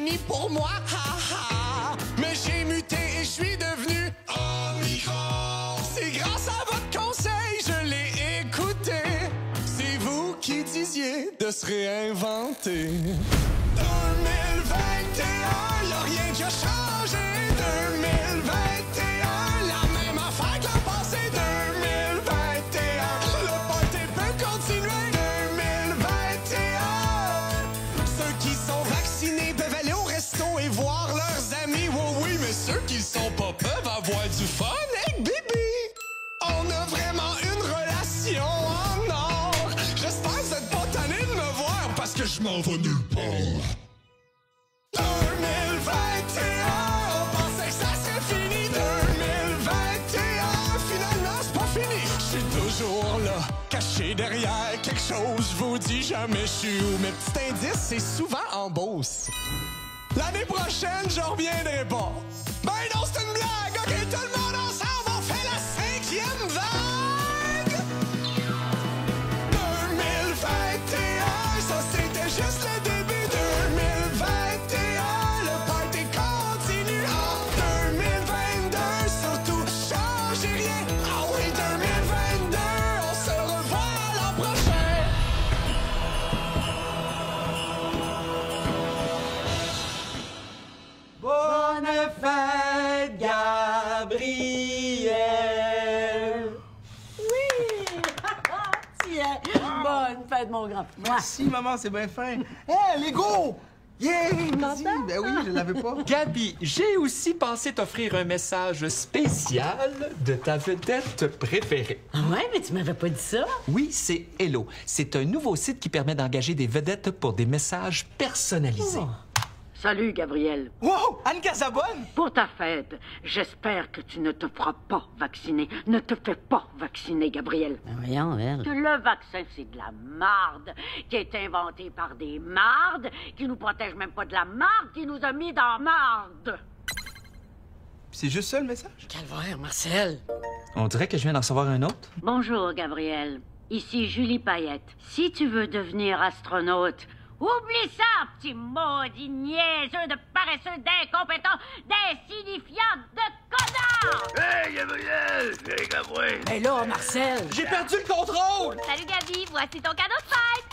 fini pour moi, ha. Mais j'ai muté et je suis devenu Omicron. C'est grâce à votre conseil, je l'ai écouté. C'est vous qui disiez de se réinventer. 2021, y'a rien qui a changé. 2021, la même affaire que l'an passé. 2021, le party peut continuer. 2021, ceux qui sont vaccinés peuvent aller au resto et voir leurs amis. Oui, mais ceux qui le sont pas peuvent avoir du fun avec Bibi. On a vraiment une relation en or. J'espère que vous êtes pas tannés de me voir parce que je m'en vais nulle part. 2021, on pensait que ça serait fini. 2021, finalement c'est pas fini. Je suis toujours là, caché derrière quelque chose. Je vous dis jamais je suis où. Mes petits indices, c'est souvent en Beauce. L'année prochaine, je reviendrai pas. Ben non, c'est une blague. OK, tout le monde ensemble, on fait la 5e vague. 2021, ça c'était juste le début. 2021, le party continue en 2022. Surtout, changez rien. Ah oui, 2022, on se revoit l'an prochain. Bonne fête, Gabriel! Oui! Tiens, bonne fête, mon grand. Merci, maman, c'est bien fin. Hé, Lego! Yeah! Merci! Ben oui, je l'avais pas. Gabi, j'ai aussi pensé t'offrir un message spécial de ta vedette préférée. Ah ouais, mais tu m'avais pas dit ça? Oui, c'est Hello. C'est un nouveau site qui permet d'engager des vedettes pour des messages personnalisés. Oh. Salut, Gabriel. Wow! Anne Casabonne! Pour ta fête, j'espère que tu ne te feras pas vacciner. Ne te fais pas vacciner, Gabriel. Ben voyons, elle. Que le vaccin, c'est de la marde, qui est inventé par des mardes, qui nous protège même pas de la marde, qui nous a mis dans marde. C'est juste ça, le message? Calvaire, Marcel. On dirait que je viens d'en recevoir un autre. Bonjour, Gabriel. Ici Julie Payette. Si tu veux devenir astronaute, oublie ça, petit maudit niaiseux de paresseux, d'incompétent, d'insignifiant, de connard! Hey, Gabriel! Hey, Gabriel! Ben là, Marcel. J'ai perdu le contrôle! Salut, Gabi, voici ton cadeau de fête!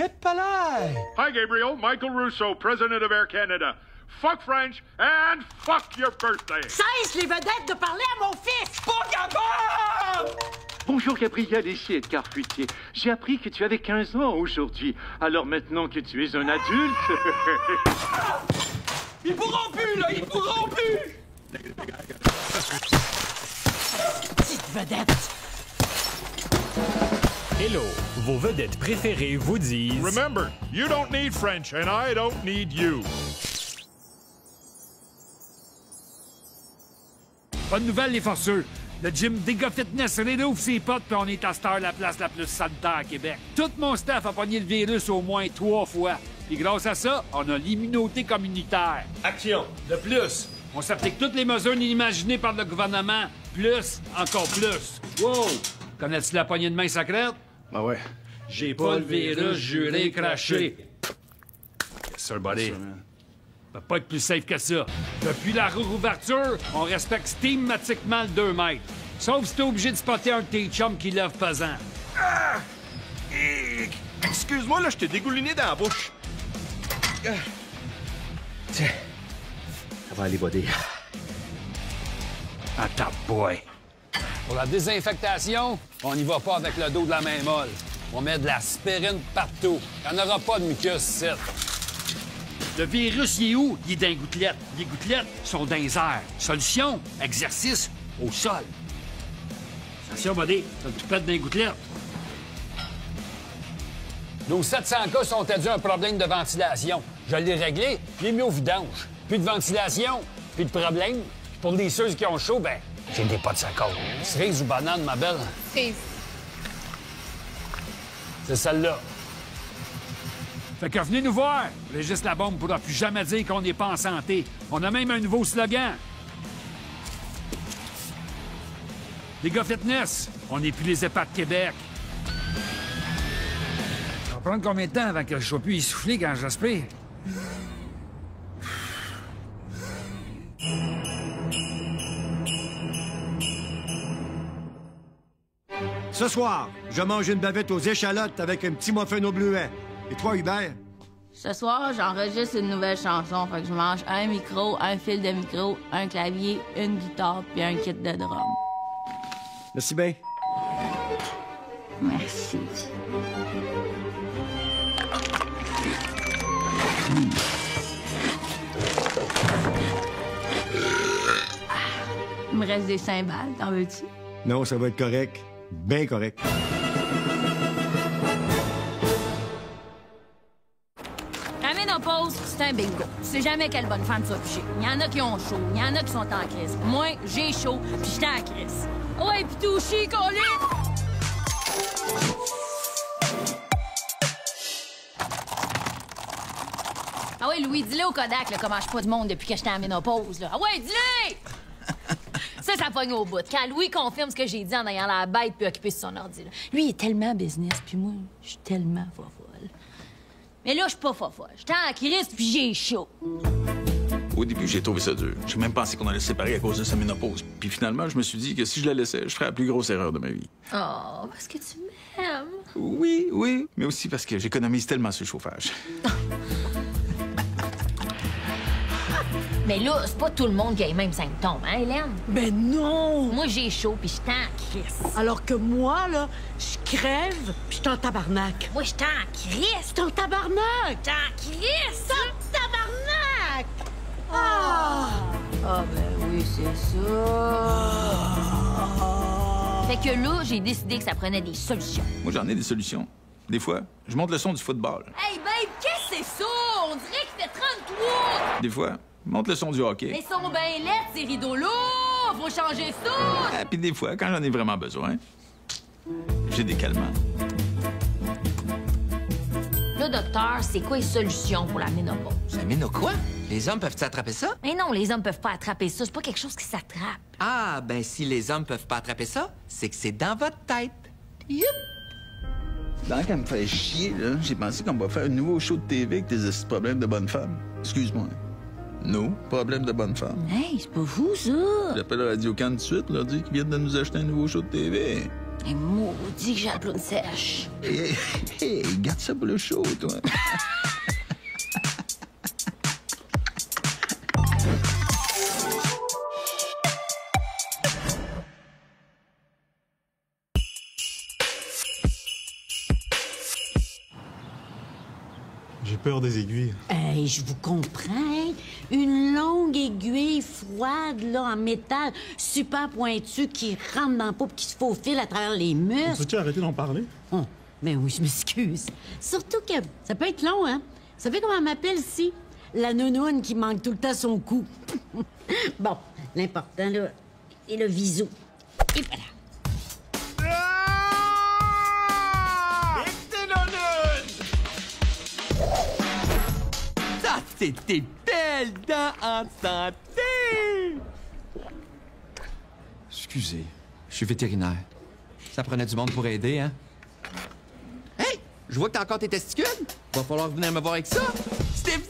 Et palais! Hi, Gabriel. Michael Russo, President of Air Canada. Fuck French and fuck your birthday! Cesse les vedettes de parler à mon fils! Pas capable! Bonjour Gabriel, ici Edgar Fruitier. J'ai appris que tu avais 15 ans aujourd'hui. Alors maintenant que tu es un adulte... Ils pourront plus, là! Ils pourront plus! Petite vedette. Hello, vos vedettes préférées vous disent... Remember, you don't need French and I don't need you. Bonne nouvelle, les forceux. Le gym Dega Fitness réouvre ses portes puis on est à cette heure la place la plus sanitaire à Québec. Tout mon staff a pogné le virus au moins 3 fois. Puis grâce à ça, on a l'immunité communautaire. Action! De plus, on s'applique toutes les mesures inimaginées par le gouvernement. Plus, encore plus. Wow! Connais-tu la poignée de main secrète? Ben ouais. J'ai pas le virus, juré, craché. Yes, sir, buddy. Ça peut pas être plus safe que ça. Depuis la réouverture, on respecte systématiquement le 2 mètres. Sauf si t'es obligé de spotter un de tes chums qui lève pesant. Ah! Excuse-moi, là, je t'ai dégouliné dans la bouche. Tiens. Ça va aller, buddy. Ah, ta boy. Pour la désinfectation, on n'y va pas avec le dos de la main molle. On met de l'aspirine partout. Il n'y en aura pas de mucus ici. Le virus, il est où? Il est dans les gouttelettes. Les gouttelettes sont dans les airs. Solution, exercice, au sol. Attention, buddy, ça te pète dans les gouttelettes. Nos 700 cas sont dû à un problème de ventilation. Je l'ai réglé, puis mis au vidange. Plus de ventilation, plus de problème. Puis pour les ceux qui ont chaud, ben, j'ai des potes de sacoche. Cerise ou banane, ma belle? Cerise. C'est celle-là. Fait que venez nous voir. Régis Labombe pourra plus jamais dire qu'on n'est pas en santé. On a même un nouveau slogan. Les gars fitness, on n'est plus les épats de Québec. Ça va prendre combien de temps avant que je sois plus essoufflé quand j'aspire? Ce soir, je mange une bavette aux échalotes avec un petit muffin au bleuet. Et toi, Hubert? Ce soir, j'enregistre une nouvelle chanson. Fait que je mange un micro, un fil de micro, un clavier, une guitare puis un kit de drum. Merci bien. Merci. Il me reste des cymbales, t'en veux-tu? Non, ça va être correct. Bien correct. La ménopause, c'est un bingo. Tu sais jamais quelle bonne femme tu vas picher. Il y en a qui ont chaud, il y en a qui sont en crise. Moi, j'ai chaud, puis j'étais en crise. Ouais, pis tout chic, collé! Ah ouais, Louis, dis-le au Kodak, là, comment je suis pas du monde depuis que j'étais en ménopause, là. Ah ouais, dis-le! Ça pogne au bout. Quand Louis confirme ce que j'ai dit en ayant la bête puis occupé sur son ordi, là. Lui, il est tellement business, puis moi, je suis tellement fofolle. Mais là, je suis pas fofolle. J'étais en crise, puis j'ai chaud. Au début, j'ai trouvé ça dur. J'ai même pensé qu'on allait se séparer à cause de sa ménopause. Puis finalement, je me suis dit que si je la laissais, je ferais la plus grosse erreur de ma vie. Oh, parce que tu m'aimes. Oui, oui, mais aussi parce que j'économise tellement sur le chauffage. Mais là, c'est pas tout le monde qui a les mêmes symptômes, hein, Hélène? Ben non! Moi, j'ai chaud, puis j'étais en crise. Alors que moi, là, je crève, puis j'étais en tabarnak. Moi, j'étais en crise. J'étais en tabarnak! J'étais en crise. Tabarnak! Ah! Ah, ben oui, c'est ça. Fait que là, j'ai décidé que ça prenait des solutions. Moi, j'en ai des solutions. Des fois, je monte le son du football. Hey, babe, qu'est-ce que c'est ça? On dirait qu'il fait 33! Des fois, je monte le son du hockey. Ils sont bien laides, ces rideaux-là! Faut changer ça! Ah, puis des fois, quand j'en ai vraiment besoin, j'ai des calmants. Là, docteur, c'est quoi les solutions pour la ménopause? La ménopause quoi? Les hommes peuvent-ils attraper ça? Mais non, les hommes peuvent pas attraper ça. C'est pas quelque chose qui s'attrape. Ah, ben si les hommes peuvent pas attraper ça, c'est que c'est dans votre tête. Youp! Dans qu'elle me fait chier, là, j'ai pensé qu'on va faire un nouveau show de TV avec tes problèmes de bonne femme. Excuse-moi. Nous, problème de bonne femme. Hey, c'est pas fou, ça! J'appelle Radio-Can tout de suite, leur dire qu'ils viennent de nous acheter un nouveau show de TV. Et maudit que j'ai la bloune sèche. Hey, garde ça pour le show, toi. J'ai peur des aiguilles. Hey, je vous comprends. Une longue aiguille froide, là, en métal, super pointue, qui rentre dans la peau, qui se faufile à travers les muscles. Peux-tu arrêter d'en parler? Oh, ben oui, je m'excuse. Surtout que ça peut être long, hein? Vous savez comment on m'appelle ici? La nounoune qui manque tout le temps son cou. Bon, l'important, là, c'est le visou. Et voilà. Ça, c'est tes belles dents en santé! Excusez, je suis vétérinaire. Ça prenait du monde pour aider, hein? Hey! Je vois que t'as encore tes testicules. Va falloir venir me voir avec ça. Steve!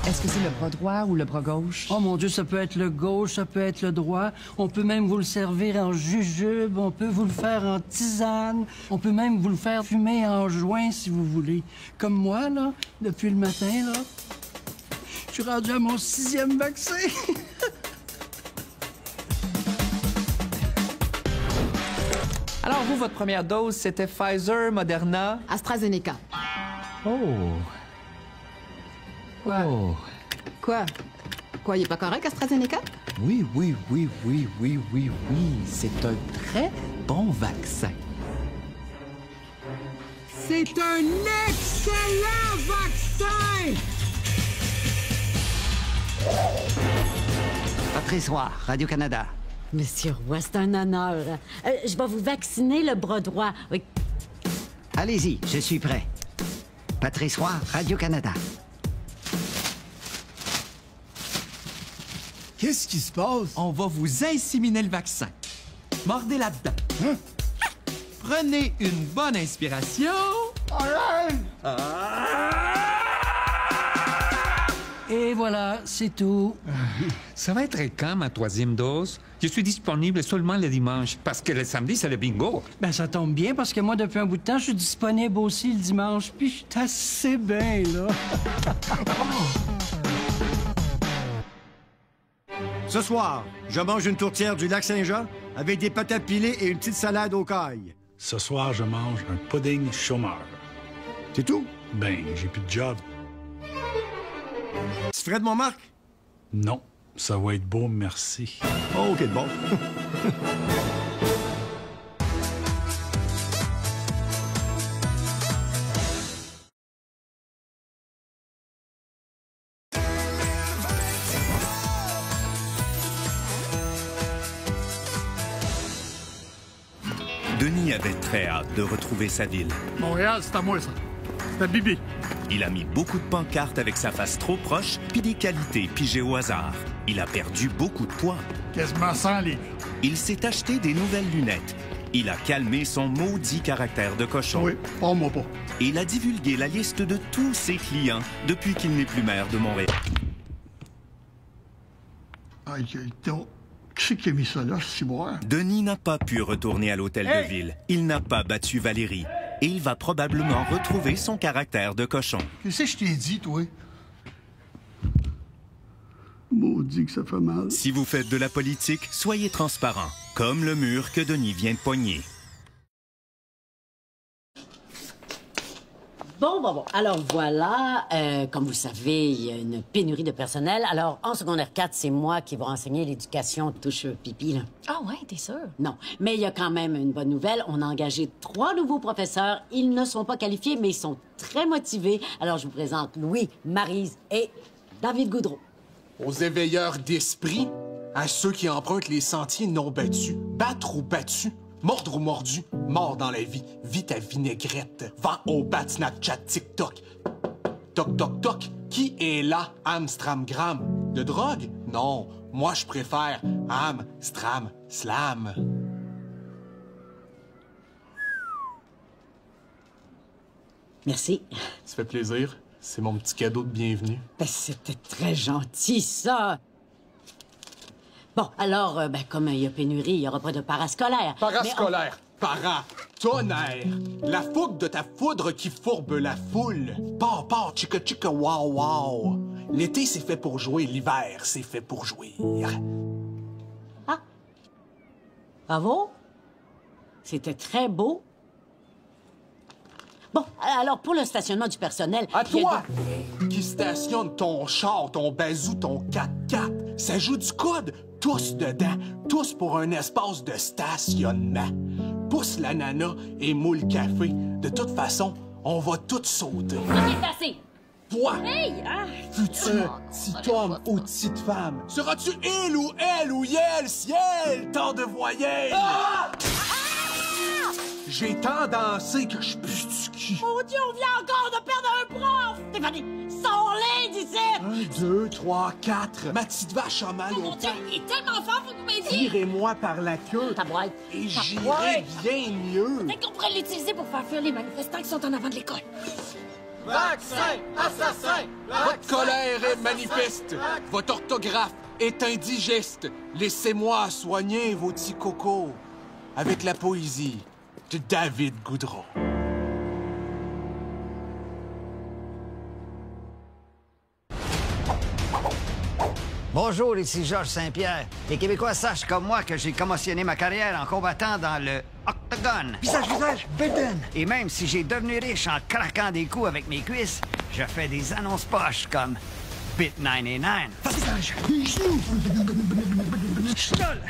Est-ce que c'est le bras droit ou le bras gauche? Oh mon Dieu, ça peut être le gauche, ça peut être le droit. On peut même vous le servir en jujube, on peut vous le faire en tisane, on peut même vous le faire fumer en joint si vous voulez. Comme moi, là, depuis le matin, là, je suis rendu à mon 6e vaccin. Alors, vous, votre première dose, c'était Pfizer, Moderna? AstraZeneca. Oh. Oh. Quoi? Quoi, il est pas correct, AstraZeneca? Oui. C'est un très bon vaccin. C'est un excellent vaccin! Patrice Roy, Radio-Canada. Monsieur Roy, c'est un honneur. Je vais vous vacciner le bras droit. Oui. Allez-y, je suis prêt. Patrice Roy, Radio-Canada. Qu'est-ce qui se passe? On va vous inséminer le vaccin. Mordez là-dedans. Prenez une bonne inspiration. Et voilà, c'est tout. Ça va être quand, ma 3e dose? Je suis disponible seulement le dimanche, parce que le samedi, c'est le bingo. Ben, ça tombe bien, parce que moi, depuis un bout de temps, je suis disponible aussi le dimanche, puis je suis assez bien, là. Ce soir, je mange une tourtière du lac Saint-Jean avec des patates pilées et une petite salade aux cailles. Ce soir, je mange un pudding chômeur. C'est tout? Ben, j'ai plus de job. Tu ferais de mon Marc? Non, ça va être beau, merci. Oh, OK, bon. Denis avait très hâte de retrouver sa ville. Montréal, c'est à moi, ça. C'est à Bibi. Il a mis beaucoup de pancartes avec sa face trop proche, puis des qualités pigées au hasard. Il a perdu beaucoup de poids. Quasiment 100 livres. Il s'est acheté des nouvelles lunettes. Il a calmé son maudit caractère de cochon. Oui, parle-moi pas. Et il a divulgué la liste de tous ses clients depuis qu'il n'est plus maire de Montréal. Aïe, qui c'est qui a mis ça là, ce ciboire? Denis n'a pas pu retourner à l'hôtel de ville. Il n'a pas battu Valérie. Et il va probablement retrouver son caractère de cochon. Qu'est-ce que je t'ai dit, toi? Maudit que ça fait mal. Si vous faites de la politique, soyez transparent, comme le mur que Denis vient de pogner. Bon. Alors voilà, comme vous le savez, il y a une pénurie de personnel. Alors, en secondaire 4, c'est moi qui vais enseigner l'éducation touche pipi, là. Ah ouais, t'es sûr? Non, mais il y a quand même une bonne nouvelle. On a engagé 3 nouveaux professeurs. Ils ne sont pas qualifiés, mais ils sont très motivés. Alors, je vous présente Louis, Maryse et David Goudreau. Aux éveilleurs d'esprit, à ceux qui empruntent les sentiers non battus, battre ou battu, mordre ou mordu, mort dans la vie, vite à vinaigrette, vent au bat Snapchat, TikTok. Toc, toc, toc, qui est là, Amstramgram? De drogue? Non, moi je préfère Amstram Slam. Merci. Ça fait plaisir. C'est mon petit cadeau de bienvenue. Ben, c'était très gentil, ça. Bon, alors, comme il y a pénurie, il n'y aura pas de parascolaire. Parascolaire, paratonnerre. La fougue de ta foudre qui fourbe la foule. Pars, chica, chica, wow, wow. L'été, c'est fait pour jouer. L'hiver, c'est fait pour jouer. Ah. Bravo. C'était très beau. Bon, alors, pour le stationnement du personnel... À toi, qui stationne ton char, ton bazou, ton 4x4, ça joue du code. Tous dedans, tous pour un espace de stationnement. Pousse l'ananas et moule café. De toute façon, on va tous sauter. OK, c'est assez. Toi, hey, futur petit homme ou petite femme, seras-tu il ou elle ou yel, ciel, tant de voyelles? Ah! J'ai tant dansé que je pue du cul. Mon Dieu, on vient encore de perdre un prof! Stéphanie, sors-les d'ici! 1, 2, 3, 4. Ma petite vache a mal au Mon Dieu, temps. il est tellement fort, faut que vous m'aidiez! Tirez-moi par la queue. Ta boîte. Et j'irai bien mieux. Peut-être qu'on pourrait l'utiliser pour faire fuir les manifestants qui sont en avant de l'école. Vaccin, assassin! Votre colère est manifeste. Votre orthographe est indigeste. Laissez-moi soigner vos petits cocos avec la poésie de David Goudreau. Bonjour, ici Georges Saint-Pierre. Les Québécois sachent comme moi que j'ai commotionné ma carrière en combattant dans le octogone. Visage, Biden. Et même si j'ai devenu riche en craquant des coups avec mes cuisses, je fais des annonces poches comme Bit 99.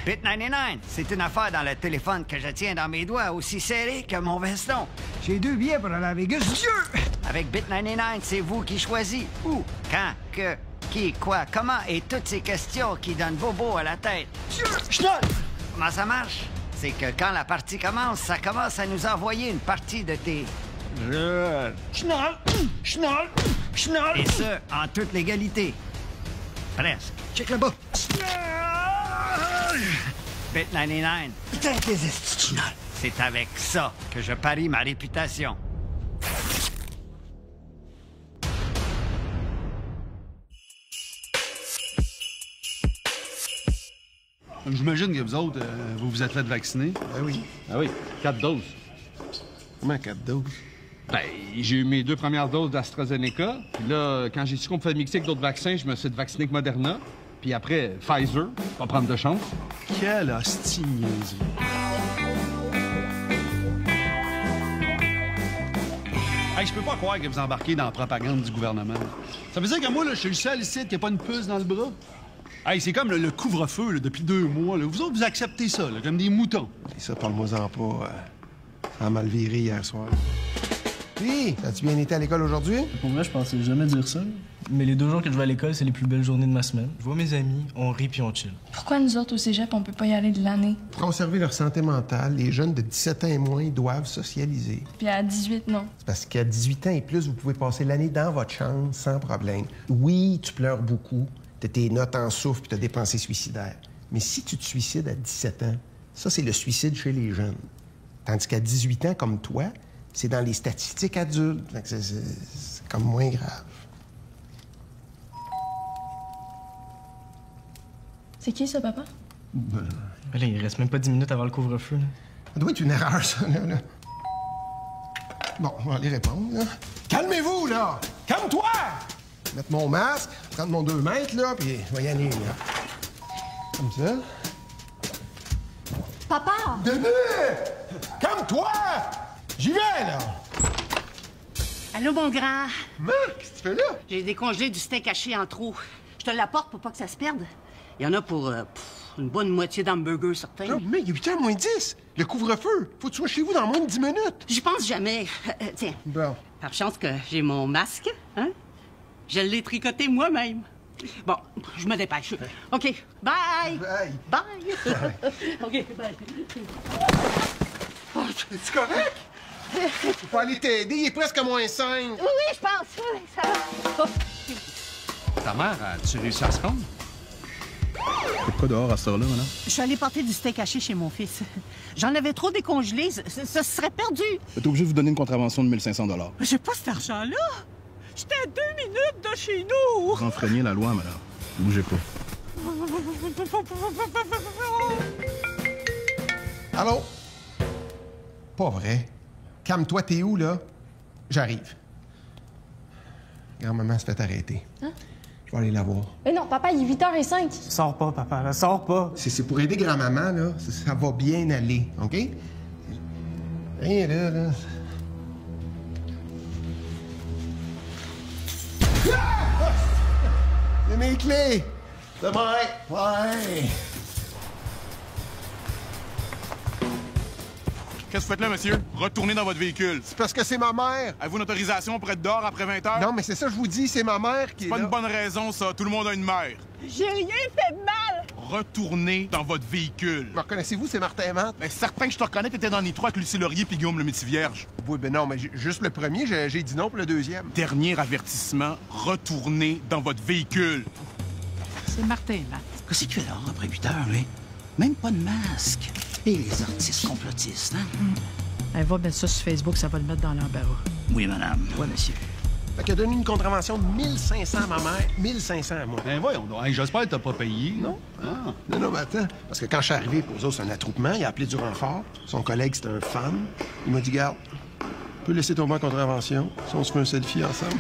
Bit 99, c'est une affaire dans le téléphone que je tiens dans mes doigts aussi serré que mon veston. J'ai 2 billets pour aller à Vegas. Dieu! Avec Bit 99, c'est vous qui choisissez où, quand, que, qui, quoi, comment et toutes ces questions qui donnent bobo à la tête. Comment ça marche? C'est que quand la partie commence, ça commence à nous envoyer une partie de tes... Et ce, en toute légalité. Presque. Check là-bas. Bit 99. Putain, tes estis. C'est avec ça que je parie ma réputation. J'imagine que vous autres, vous vous êtes fait vacciner. Ben oui. Ah oui, 4 doses. Comment 4 doses? Ben, j'ai eu mes 2 premières doses d'AstraZeneca. Puis là, quand j'ai su qu'on me fait mixer avec d'autres vaccins, je me suis fait vacciner avec Moderna. Puis après, Pfizer, pas prendre de chance. Quelle hostie niaiserie. Hey, je peux pas croire que vous embarquez dans la propagande du gouvernement. Ça veut dire que moi, là, je suis le seul ici qui a pas une puce dans le bras? Hey, c'est comme le couvre-feu là, depuis 2 mois. Là. Vous autres, vous acceptez ça, là, comme des moutons. Et ça, parle-moi-en pas. Ça a mal viré hier soir. Puis, as-tu bien été à l'école aujourd'hui? Pour vrai, je pensais jamais dire ça. Mais les 2 jours que je vais à l'école, c'est les plus belles journées de ma semaine. Je vois mes amis, on rit puis on chill. Pourquoi nous autres, au cégep, on peut pas y aller de l'année? Pour conserver leur santé mentale, les jeunes de 17 ans et moins doivent socialiser. Puis à 18, non. C'est parce qu'à 18 ans et plus, vous pouvez passer l'année dans votre chambre sans problème. Oui, tu pleures beaucoup, t'as tes notes en souffle puis t'as des pensées suicidaires. Mais si tu te suicides à 17 ans, ça, c'est le suicide chez les jeunes. Tandis qu'à 18 ans, comme toi, c'est dans les statistiques adultes. C'est comme moins grave. C'est qui, ça, papa? Ben là, il reste même pas 10 minutes avant le couvre-feu. Ça doit être une erreur, ça, là. Bon, on va aller répondre, là. Calmez-vous, là! Calme-toi! Mettre mon masque, prendre mon 2 mètres, là, puis on va y aller, là. Comme ça. Papa! Denis! Calme-toi! J'y vais, là! Allô, mon grand? Qu'est-ce que tu fais là? J'ai décongelé du steak haché en trop. Je te l'apporte pour pas que ça se perde. Il y en a pour une bonne moitié d'hamburger, certain. Non, mais il est 8h moins 10. Le couvre-feu. Faut que tu sois chez vous dans moins de 10 minutes. J'y pense jamais. Tiens. Bon. Par chance que j'ai mon masque, hein? Je l'ai tricoté moi-même. Bon, je me dépêche. OK. Bye! Bye! OK, bye. Es-tu correct? Faut aller t'aider. Il est presque moins 5. Oui, je pense. Oui, ça va. Ta mère, as-tu réussi à se rendre? T'es pas dehors à cette heure-là, madame? Je suis allée porter du steak haché chez mon fils. J'en avais trop décongelé. Ça serait perdu. T'es obligé de vous donner une contravention de 1 500 $. J'ai pas cet argent-là. J'étais à 2 minutes de chez nous. Vous enfreignez la loi, madame. Bougez pas. Allô? Pas vrai. Calme-toi, t'es où, là? J'arrive. Grand-maman se fait arrêter. Hein? Je vais aller la voir. Mais non, papa, il est 8h05. Sors pas, papa, là, sors pas. C'est pour aider grand-maman, là. Ça va bien aller, OK? Rien là. Ah! C'est mes clés! Demain! Ouais! Qu'est-ce que vous faites là, monsieur? Retournez dans votre véhicule. C'est parce que c'est ma mère. Avez-vous une autorisation pour être dehors après 20 heures? Non, mais c'est ça, je vous dis, c'est ma mère qui est C'est pas là. une bonne raison, ça. Tout le monde a une mère. J'ai rien fait de mal. Retournez dans votre véhicule. Me reconnaissez-vous, c'est Martin Matt? Mais certain que je te reconnais, t'étais dans les 3 avec Lucie Laurier puis Guillaume le Métis-Vierge. Oui, ben non, mais juste le premier, j'ai dit non pour le deuxième. Dernier avertissement, retournez dans votre véhicule. C'est Martin, Matt. Qu'est-ce que tu fais là, après 8 heures, lui? Même pas de masque. Et les artistes complotistes, hein? Elle va mettre ça sur Facebook, ça va le mettre dans l'embarras. Oui, madame. Oui, monsieur. Fait qu'elle a donné une contravention de 1 500 à ma mère, 1 500 à moi. Ben voyons donc. Hey, j'espère que t'as pas payé. Non? Ah. Non, mais attends. Parce que quand je suis arrivé, pour eux autres, c'est un attroupement. Il a appelé du renfort. Son collègue, c'était un fan. Il m'a dit, garde, tu peux laisser tomber en contravention si on se fait un selfie ensemble.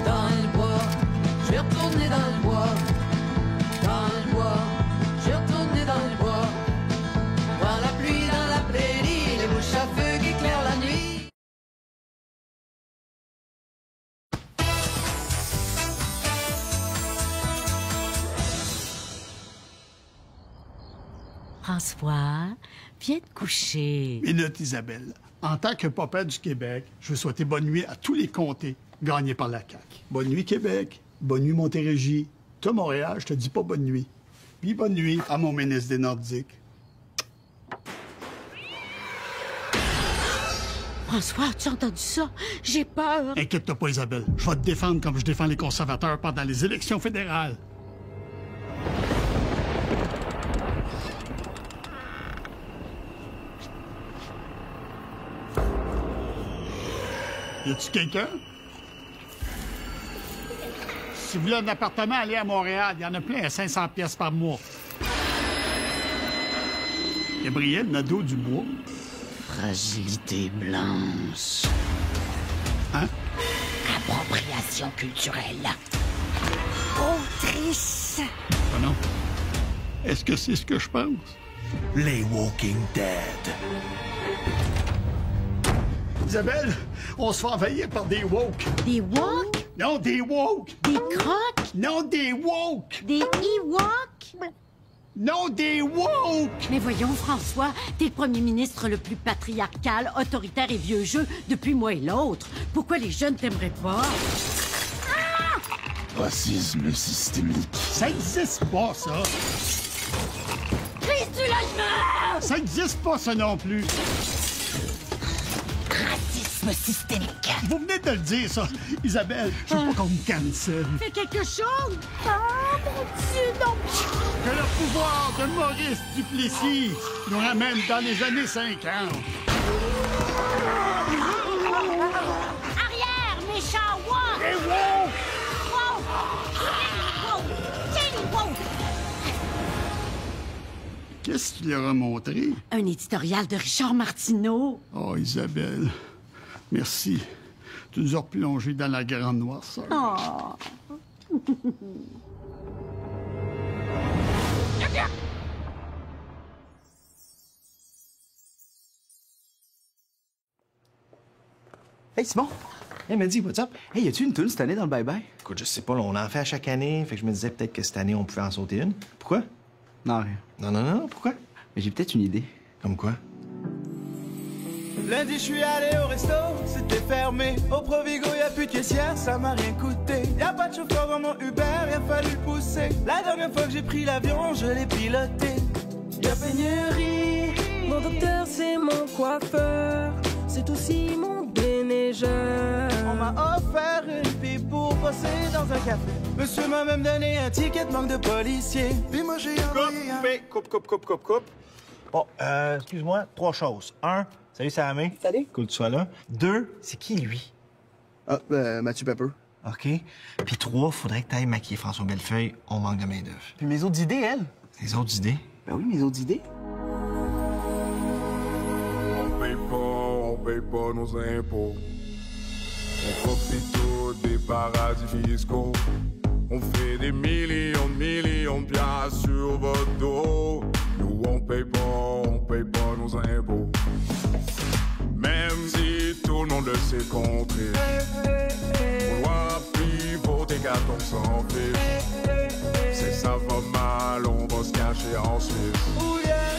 Dans le bois, je vais retourner dans le bois. Dans le bois, je vais retourner dans le bois. Dans la pluie, dans la prairie, les mouches à feu qui éclairent la nuit. François, viens te coucher. Minute, Isabelle. En tant que papa du Québec, je veux souhaiter bonne nuit à tous les comtés gagnés par la CAQ. Bonne nuit, Québec. Bonne nuit, Montérégie. Toi, Montréal, je te dis pas bonne nuit. Puis bonne nuit à mon ministre des Nordiques. François, as-tu entendu ça? J'ai peur. Inquiète-toi pas, Isabelle. Je vais te défendre comme je défends les conservateurs pendant les élections fédérales. Y a-tu quelqu'un? Si vous voulez un appartement, allez à Montréal. Il y en a plein à 500 pièces par mois. Gabriel Nadeau-Dubois. Fragilité blanche. Hein? Appropriation culturelle. Autriche. Ah non. Est-ce que c'est ce que je pense? Les Walking Dead. Isabelle, on se fait envahir par des woke. Des woke? Non, des woke. Des crocs? Non, des woke. Des Ewoks? Non, des woke. Mais voyons, François, t'es le premier ministre le plus patriarcal, autoritaire et vieux jeu depuis moi et l'autre. Pourquoi les jeunes t'aimeraient pas? Racisme systémique. Ça existe pas, ça. Crise du logement! Ça existe pas, ça non plus. Racisme systémique. Vous venez de le dire, ça. Isabelle, je veux pas qu'on me cancelle. Fais quelque chose! Ah, mon Dieu, non! Que le pouvoir de Maurice Duplessis nous ramène dans les années 50. Arrière, méchant woke! Et woke! Qu'est-ce qu'il leur a montré? Un éditorial de Richard Martineau. Oh, Isabelle, merci. Tu nous as replongés dans la grande noirceur. Oh. Hey, Simon! Hey, Mehdi, what's up? Hey, y a-tu une toune cette année dans le bye-bye? Écoute, je sais pas, là, on en fait à chaque année, fait que je me disais peut-être que cette année, on pouvait en sauter une. Pourquoi? Non, rien. Non, pourquoi? Mais j'ai peut-être une idée. Comme quoi? Lundi, je suis allé au resto, c'était fermé. Au Provigo, y a plus de caissière, ça m'a rien coûté. Y a pas de chauffeur dans mon Uber, y a fallu le pousser. La dernière fois que j'ai pris l'avion, je l'ai piloté. Y a pénurie, mon docteur, c'est mon coiffeur. C'est aussi mon déneigeur. On m'a offert une pipe pour bosser dans un café. Monsieur m'a même donné un ticket de manque de policier. Puis moi, j'ai envoyé un... Coupe. Bon, excuse-moi, 3 choses. 1, salut Samé. Salut. Cool que tu sois là. 2, c'est qui lui? Ah, Mathieu Pepper. OK. Puis 3, faudrait que t'ailles maquiller François Bellefeuille. On manque de main-d'œuvre. Puis mes autres idées, elle? Les autres idées? Ben oui, mes autres idées. On paye pas nos impôts. On profite tous des paradis fiscaux. On fait des millions de piastres sur votre dos. Nous, on paye pas nos impôts. Même si tout le monde le sait contrer. Loi pivoter quand on s'en fiche. Si ça va mal, on va se cacher en Suisse. Oh yeah,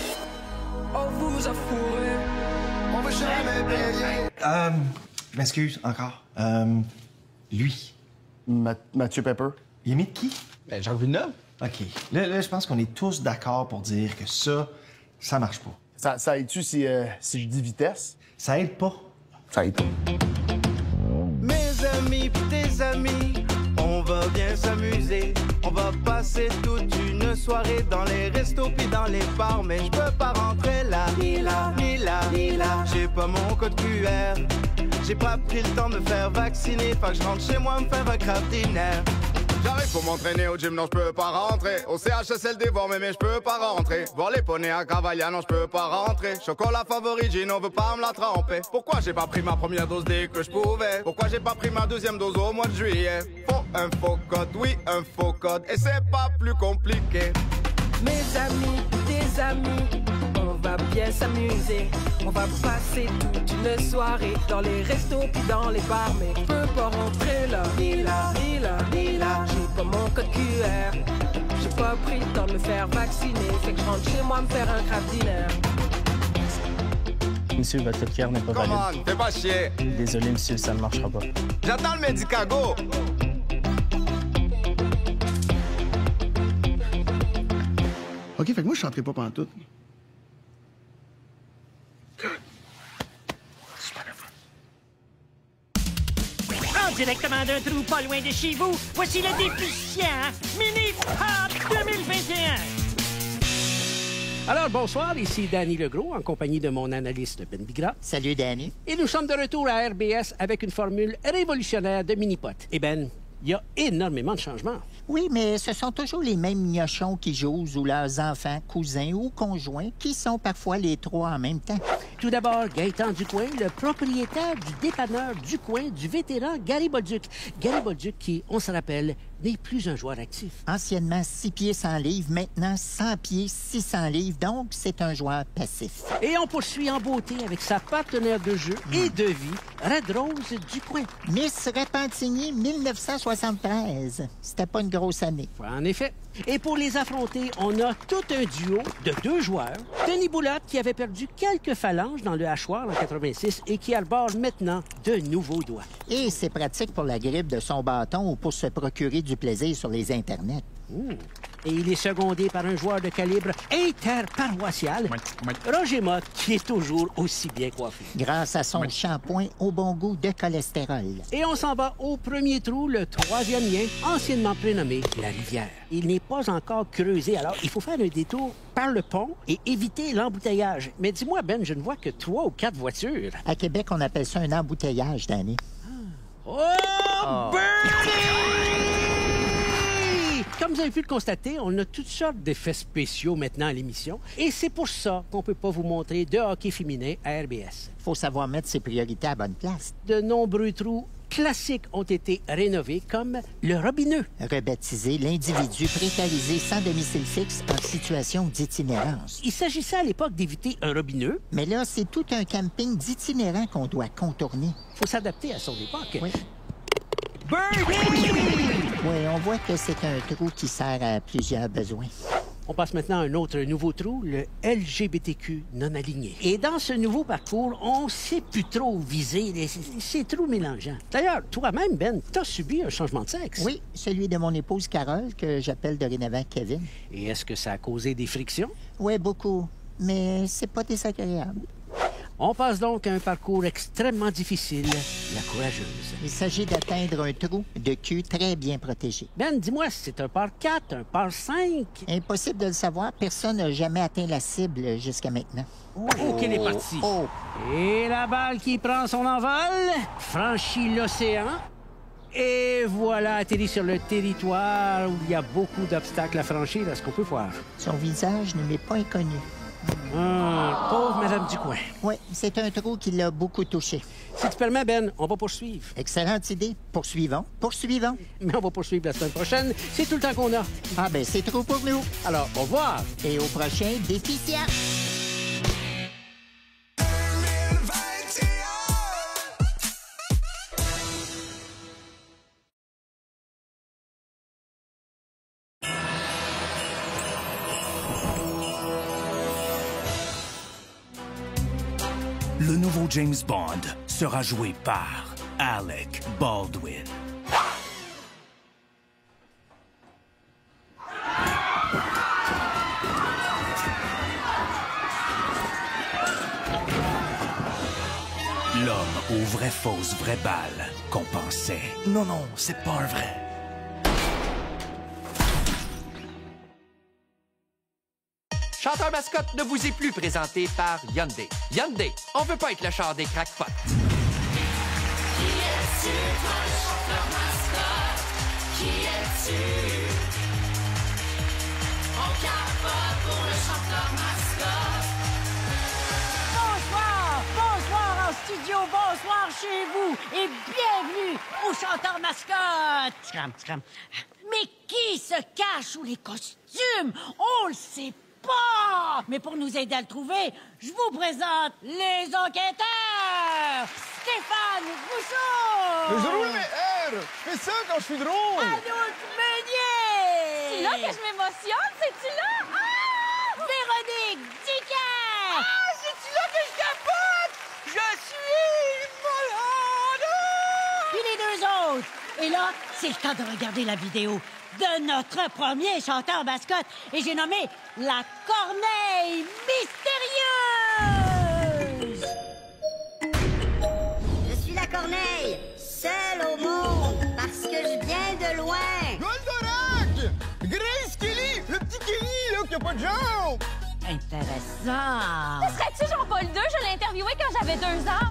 on vous a fourré. On va jamais payer. Je m'excuse encore. Lui. Mathieu Pepper. Il est mis de qui? Ben, Jacques Villeneuve. OK. Là, je pense qu'on est tous d'accord pour dire que ça marche pas. Ça aide-tu si je dis vitesse? Ça aide pas. Ça aide. Mes amis pis tes amis, on va bien s'amuser. On va passer toute une soirée dans les restos pis dans les bars. Mais je peux pas rentrer là, ni là. J'ai pas mon code QR. J'ai pas pris le temps de me faire vacciner. Fait que je rentre chez moi me faire un craft dinner. J'arrive pour m'entraîner au gym, non, je peux pas rentrer. Au CHSLD, voir mais je peux pas rentrer. Voir les poneys à Cavalia, non, je peux pas rentrer. Chocolat favori, Gino veut pas me la tremper. Pourquoi j'ai pas pris ma première dose dès que je pouvais? Pourquoi j'ai pas pris ma deuxième dose au mois de juillet? Faut un faux code, oui, un faux code. Et c'est pas plus compliqué. Mes amis, tes amis, on va bien s'amuser. On va passer toute une soirée dans les restos puis dans les bars. Mais je peux pas rentrer là, ni là. J'ai pas mon code QR. J'ai pas pris le temps de me faire vacciner. Fait que je rentre chez moi me faire un craft dinner. Monsieur, votre code QR n'est pas valide. Comment? Fais pas chier. Désolé, monsieur, ça ne marchera pas. J'attends le Medicago. OK, fait que moi, je chanterai pas pantoute. Directement d'un trou pas loin de chez vous, voici le déficient Mini Pop 2021. Alors, bonsoir, ici Danny Legros, en compagnie de mon analyste Ben Bigra. Salut, Danny. Et nous sommes de retour à RBS avec une formule révolutionnaire de mini-pot. Et Ben, il y a énormément de changements. Oui, mais ce sont toujours les mêmes gnochons qui jouent ou leurs enfants, cousins ou conjoints qui sont parfois les trois en même temps. Tout d'abord, Gaëtan Ducoin, le propriétaire du dépanneur Ducoin du vétéran Gary Bolduc. Gary Bolduc qui, on se rappelle, n'est plus un joueur actif. Anciennement 6 pieds 100 livres, maintenant 100 pieds 600 livres, donc c'est un joueur passif. Et on poursuit en beauté avec sa partenaire de jeu et de vie, Red Rose Ducoin. Miss Repentigny 1973. C'était pas une grosse année. En effet. Et pour les affronter, on a tout un duo de 2 joueurs. Denis Boulotte, qui avait perdu quelques phalanges dans le hachoir en 86 et qui arbore maintenant de nouveaux doigts. Et c'est pratique pour la grippe de son bâton ou pour se procurer du plaisir sur les internets. Et il est secondé par un joueur de calibre interparoissial, Roger Mott, qui est toujours aussi bien coiffé. Grâce à son shampoing au bon goût de cholestérol. Et on s'en va au premier trou, le 3e lien, anciennement prénommé la rivière. Il n'est pas encore creusé, alors il faut faire un détour par le pont et éviter l'embouteillage. Mais dis-moi, Ben, je ne vois que 3 ou 4 voitures. À Québec, on appelle ça un embouteillage, Danny. Oh, Bernie! Comme vous avez pu le constater, on a toutes sortes d'effets spéciaux maintenant à l'émission. Et c'est pour ça qu'on ne peut pas vous montrer de hockey féminin à RBS. Faut savoir mettre ses priorités à bonne place. De nombreux trous classiques ont été rénovés, comme le robineux. Rebaptisé l'individu précarisé sans domicile fixe en situation d'itinérance. Il s'agissait à l'époque d'éviter un robineux. Mais là, c'est tout un camping d'itinérants qu'on doit contourner. Faut s'adapter à son époque. Oui. Birdie! Oui, on voit que c'est un trou qui sert à plusieurs besoins. On passe maintenant à un autre nouveau trou, le LGBTQ non aligné. Et dans ce nouveau parcours, on ne sait plus trop viser ces trous mélangeants. D'ailleurs, toi-même, Ben, t'as subi un changement de sexe. Oui, celui de mon épouse Carole, que j'appelle dorénavant Kevin. Et est-ce que ça a causé des frictions? Oui, beaucoup. Mais c'est pas désagréable. On passe donc à un parcours extrêmement difficile, la courageuse. Il s'agit d'atteindre un trou de cul très bien protégé. Ben, dis-moi, c'est un par 4, un par 5? Impossible de le savoir. Personne n'a jamais atteint la cible jusqu'à maintenant. OK, elle est partie. Et la balle qui prend son envol, franchit l'océan. Et voilà, atterri sur le territoire où il y a beaucoup d'obstacles à franchir, à ce qu'on peut voir. Son visage ne m'est pas inconnu. Pauvre Madame Ducoin. Oui, c'est un trou qui l'a beaucoup touché. Si tu permets, Ben, on va poursuivre. Excellente idée. Poursuivons. Mais on va poursuivre la semaine prochaine. C'est tout le temps qu'on a. Ah ben, c'est trop pour nous. Alors, au revoir. Et au prochain Déficient. Le nouveau James Bond sera joué par Alec Baldwin. L'homme aux vraies fausses vraies balles qu'on pensait. Non, c'est pas un vrai. Chanteur mascotte ne vous est plus présenté par Hyundai. Hyundai, on veut pas être le char des crackpots. Qui es-tu, toi, le chanteur mascotte? Qui es-tu? On capote pour le chanteur mascotte. Bonsoir en studio, bonsoir chez vous et bienvenue au chanteur mascotte. Scram. Mais qui se cache sous les costumes? On le sait pas! Mais pour nous aider à le trouver, je vous présente les enquêteurs! Stéphane Rousseau! Je roule mes airs! Je fais ça quand je suis drôle! Anouk Meunier! C'est là que je m'émotionne, c'est-tu là? Ah! Véronique Dicker! Ah, c'est-tu là que je capote? Je suis malade! Puis les deux autres! Et là, c'est le temps de regarder la vidéo de notre premier chanteur mascotte. Et j'ai nommé la Corneille Mystérieuse! Je suis la Corneille, seule au monde, parce que je viens de loin. Goldorak! Grace Kelly! Le petit Kelly, là, qui a pas de jambes! Intéressant. Ce serait-tu Jean-Paul II? Je l'ai interviewé quand j'avais 2 ans.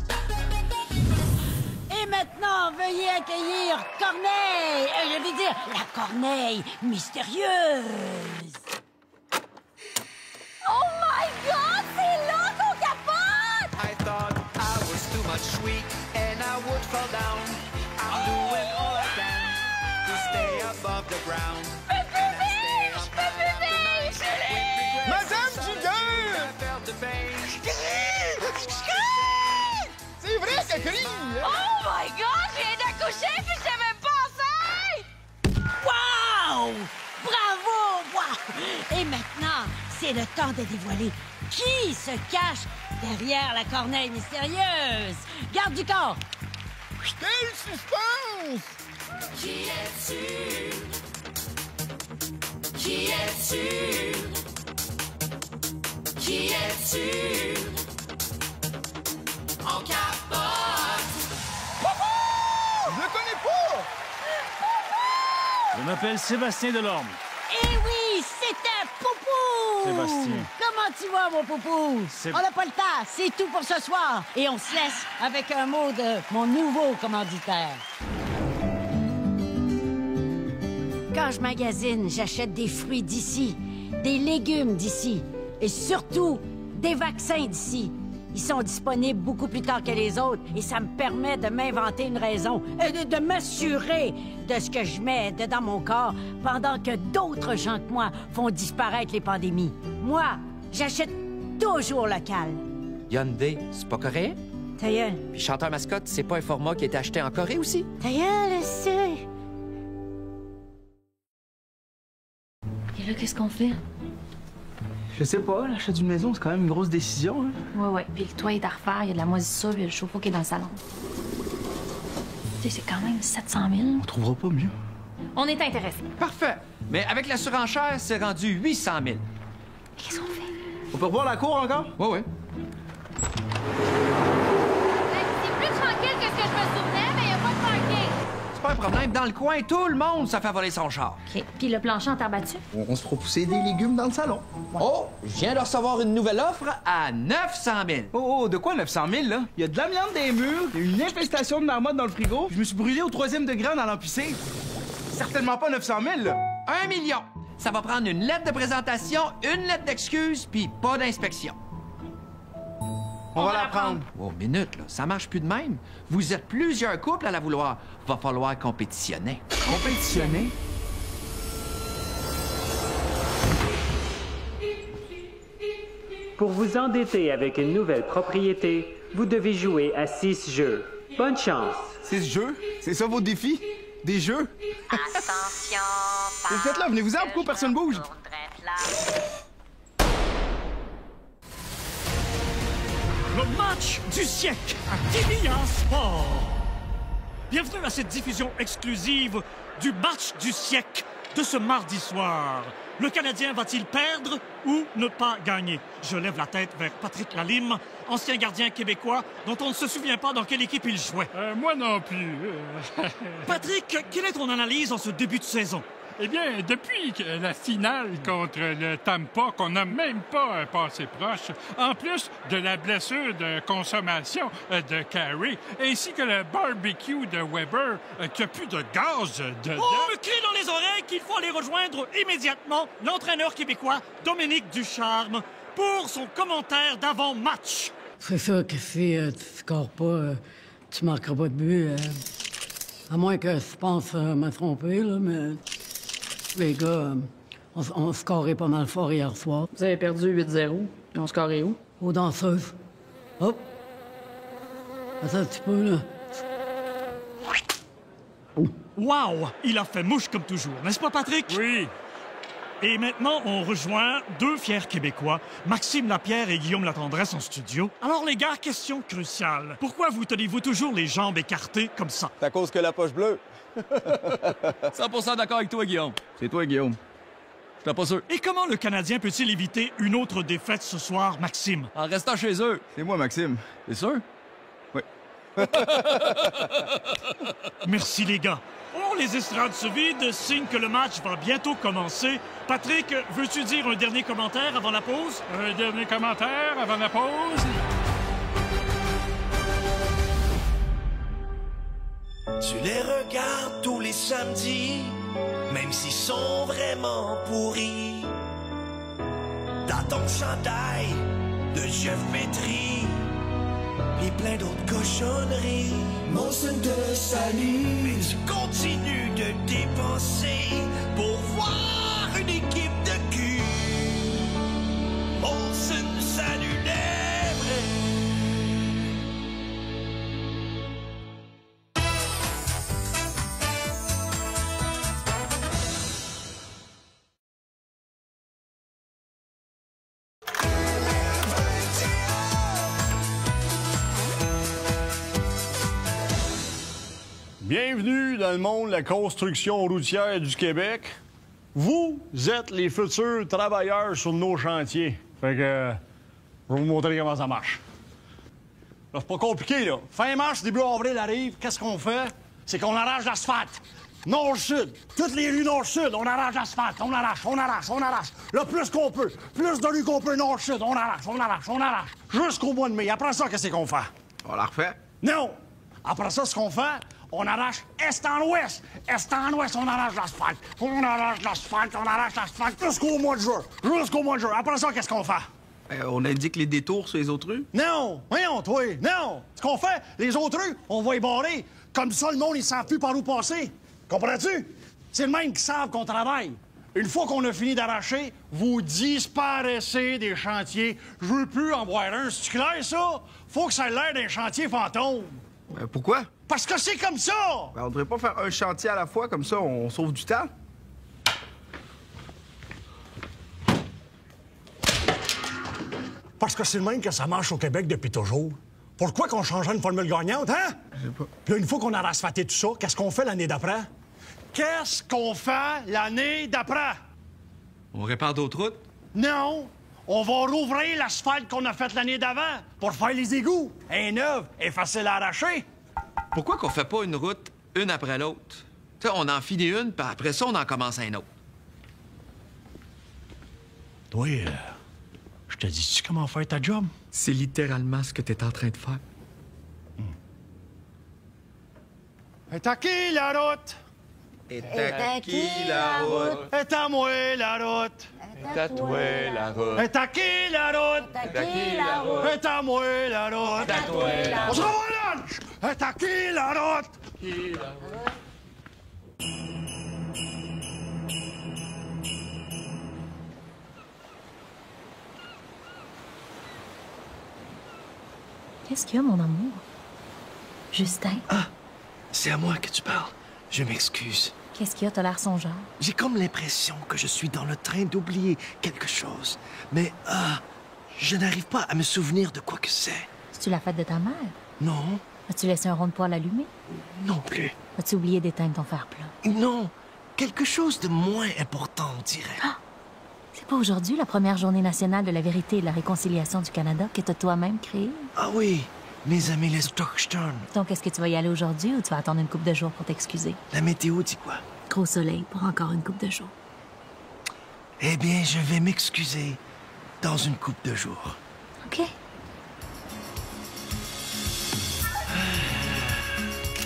Et maintenant, veuillez accueillir Corneille. Je veux dire, la Corneille mystérieuse. Oh my God! C'est là qu'on capote! I thought I was too much sweet and I would fall down. I'm doing all I can to stay above the ground. Madame Giger! C'est vrai qu'elle crie! Oh my God! Je viens d'accoucher puis je t'ai même pas enceinte! Wow! Bravo! Wow! Et maintenant, c'est le temps de dévoiler qui se cache derrière la Corneille mystérieuse. Garde du corps! Quel suspense! Qui es-tu? Qui es-tu? Qui es-tu? En capote! Je le connais pas! Je m'appelle Sébastien Delorme. Eh oui, c'était Poupou! Sébastien. Comment tu vas, mon Poupou? On n'a pas le temps, c'est tout pour ce soir. Et on se laisse avec un mot de mon nouveau commanditaire. Quand je magasine, j'achète des fruits d'ici, des légumes d'ici et surtout des vaccins d'ici. Ils sont disponibles beaucoup plus tard que les autres et ça me permet de m'inventer une raison, de m'assurer de ce que je mets dans mon corps pendant que d'autres gens que moi font disparaître les pandémies. Moi, j'achète toujours local. Hyundai, c'est pas coréen? Ta gueule. Puis Chanteur Mascotte, c'est pas un format qui a été acheté en Corée aussi? Ta gueule, c'est... Et là, qu'est-ce qu'on fait? Je sais pas, l'achat d'une maison, c'est quand même une grosse décision. Hein? Ouais. Puis le toit est à refaire, il y a de la moisissure, puis il y a le chauffe-eau qui est dans le salon. Tu sais, c'est quand même 700 000. On trouvera pas mieux. On est intéressés. Parfait. Mais avec la surenchère, c'est rendu 800 000. Qu'est-ce qu'on fait? On peut revoir la cour encore? Oui. C'est plus tranquille que ce que je me souvenais, mais il n'y a pas de parking. C'est pas un problème. Dans le coin, tout le monde se fait voler son char. OK. Puis le plancher en terre battue? On se fera pousser des légumes dans le salon. Oh, je viens de recevoir une nouvelle offre à 900 000. Oh, de quoi 900 000, là? Il y a de l'amiante des murs, il y a une infestation de marmottes dans le frigo, puis je me suis brûlé au 3e degré en allant pisser. Certainement pas 900 000, là. 1 million. Ça va prendre une lettre de présentation, une lettre d'excuse, puis pas d'inspection. On va la prendre. Oh, minute, là. Ça marche plus de même. Vous êtes plusieurs couples à la vouloir. Va falloir compétitionner. Compétitionner? Pour vous endetter avec une nouvelle propriété, vous devez jouer à 6 jeux. Bonne chance. 6 jeux? C'est ça vos défis? Des jeux? Attention, Faites-le, venez-vous-en, pourquoi personne bouge? Le match du siècle à TVA Sport. Bienvenue à cette diffusion exclusive du match du siècle de ce mardi soir. Le Canadien va-t-il perdre ou ne pas gagner? Je lève la tête vers Patrick Lalime, ancien gardien québécois dont on ne se souvient pas dans quelle équipe il jouait. Moi non plus. Patrick, quelle est ton analyse en ce début de saison? Eh bien, depuis la finale contre le Tampa, qu'on n'a même pas passé proche, en plus de la blessure de consommation de Carey, ainsi que le barbecue de Weber, qui a plus de gaz dedans... On me crie dans les oreilles qu'il faut aller rejoindre immédiatement l'entraîneur québécois Dominique Ducharme pour son commentaire d'avant-match. C'est ça que si tu scores pas, tu marqueras pas de but. À moins que je pense me tromper, là, mais... Les gars, on scorait pas mal fort hier soir. Vous avez perdu 8-0. Et on scorait où? Aux danseuses. Hop! Attends un petit peu, là. Wow! Il a fait mouche comme toujours, n'est-ce pas, Patrick? Oui. Et maintenant, on rejoint deux fiers Québécois, Maxime Lapierre et Guillaume Latendresse en studio. Alors, les gars, question cruciale. Pourquoi vous tenez-vous toujours les jambes écartées comme ça? C'est à cause que la poche bleue. 100% d'accord avec toi, Guillaume. C'est toi, Guillaume. J'étais pas sûr. Et comment le Canadien peut-il éviter une autre défaite ce soir, Maxime? En restant chez eux. C'est moi, Maxime. T'es sûr? Oui. Merci, les gars. Oh, les estrades se vident, signe que le match va bientôt commencer. Patrick, veux-tu dire un dernier commentaire avant la pause? Un dernier commentaire avant la pause? Tu les regardes tous les samedis, même s'ils sont vraiment pourris. Dans ton chandail de Jeff Petrie, et plein d'autres cochonneries. Molson te salue, mais tu continues de dépenser pour voir une équipe de cul. Molson salue les vrais. Bienvenue dans le monde de la construction routière du Québec. Vous êtes les futurs travailleurs sur nos chantiers. Fait que je vais vous montrer comment ça marche. Là, c'est pas compliqué, là. Fin mars, début avril arrive, qu'est-ce qu'on fait? C'est qu'on arrache l'asphalte. Nord-sud. Toutes les rues nord-sud, on arrache l'asphalte. On arrache. Le plus qu'on peut. Plus de rues qu'on peut nord-sud. On arrache. Jusqu'au mois de mai. Après ça, qu'est-ce qu'on fait? On la refait? Non! Après ça, ce qu'on fait, on arrache est en ouest. Est en ouest, on arrache l'asphalte. On arrache l'asphalte jusqu'au mois de juin. Après ça, qu'est-ce qu'on fait? On indique les détours sur les autres rues? Non! Voyons, toi! Non! Ce qu'on fait, les autres rues, on va y barrer. Comme ça, le monde, ils savent plus par où passer. Comprends-tu? C'est le même qui savent qu'on travaille. Une fois qu'on a fini d'arracher, vous disparaissez des chantiers. Je veux plus en voir un. C'est clair, ça? Faut que ça ait l'air d'un chantier fantôme. Pourquoi? Parce que c'est comme ça! On devrait pas faire un chantier à la fois, comme ça, on sauve du temps. Parce que c'est le même que ça marche au Québec depuis toujours. Pourquoi qu'on changerait une formule gagnante, hein? Je sais pas. Puis là, une fois qu'on a asphalté tout ça, qu'est-ce qu'on fait l'année d'après? On répare d'autres routes? Non! On va rouvrir l'asphalte qu'on a fait l'année d'avant pour faire les égouts. Un neuve est facile à arracher. Pourquoi qu'on fait pas une route une après l'autre? Tu sais, on en finit une, puis après ça, on en commence un autre. Toi, je te dis-tu comment faire ta job? C'est littéralement ce que t'es en train de faire. Est à qui la route? Est à qui la route? Est à moi la route? Est à toi la route? Est à qui la route? Est à qui la route? Est à moi la route? Est à toi la route? On se revoit à lunch! Est à qui la route? Qui la route? Qu'est-ce qu'il y a, mon amour? Justin? Ah, c'est à moi que tu parles. Je m'excuse. Qu'est-ce qu'il y a? T'as l'air songeur. J'ai comme l'impression que je suis dans le train d'oublier quelque chose. Mais, je n'arrive pas à me souvenir de quoi que c'est. C'est-tu la fête de ta mère? Non. As-tu laissé un rond de poêle allumé? Non plus. As-tu oublié d'éteindre ton fer-plat? Non. Quelque chose de moins important, on dirait. Ah! C'est pas aujourd'hui la première journée nationale de la vérité et de la réconciliation du Canada que t'as toi-même créée? Ah oui, mes amis les Stockstone. Donc, est-ce que tu vas y aller aujourd'hui ou tu vas attendre une couple de jours pour t'excuser? La météo dit quoi? Gros soleil pour encore une couple de jours. Eh bien, je vais m'excuser dans une couple de jours. OK.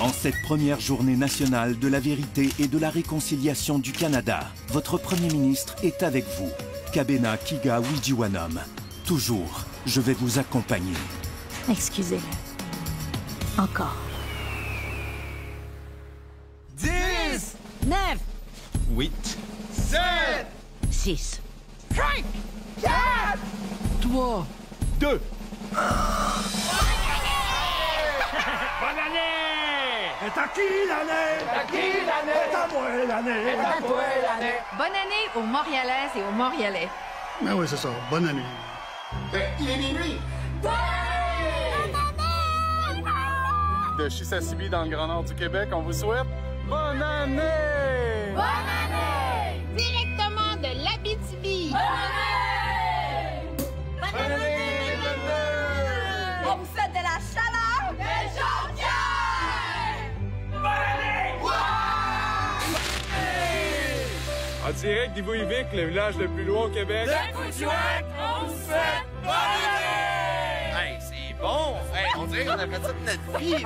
En cette première journée nationale de la vérité et de la réconciliation du Canada, votre premier ministre est avec vous. Kabena Kiga Wijiwanam. Toujours, je vais vous accompagner. Excusez-le. Encore. 10, 9, 8, 7, 6, 5, 4, 3, 2. Bonne année! Est à qui l'année? Est à qui l'année? Est à moi l'année? Est à toi l'année? Bonne année aux Montréalaises et aux Montréalais. Ben oui, c'est ça. Bonne année. Il est minuit. Bonne année! De Chisasibi dans le Grand Nord du Québec, on vous souhaite bonne année! Bonne année! Directement de l'Abitibi. Bonne année! Bonne année! On vous souhaite de la chaleur, des jonquières! Bonne année! En direct d'Ivoïvic, le village le plus loin au Québec. On vous souhaite bonne année! Hey, c'est bon! Hey, on dirait qu'on a fait ça de notre vie!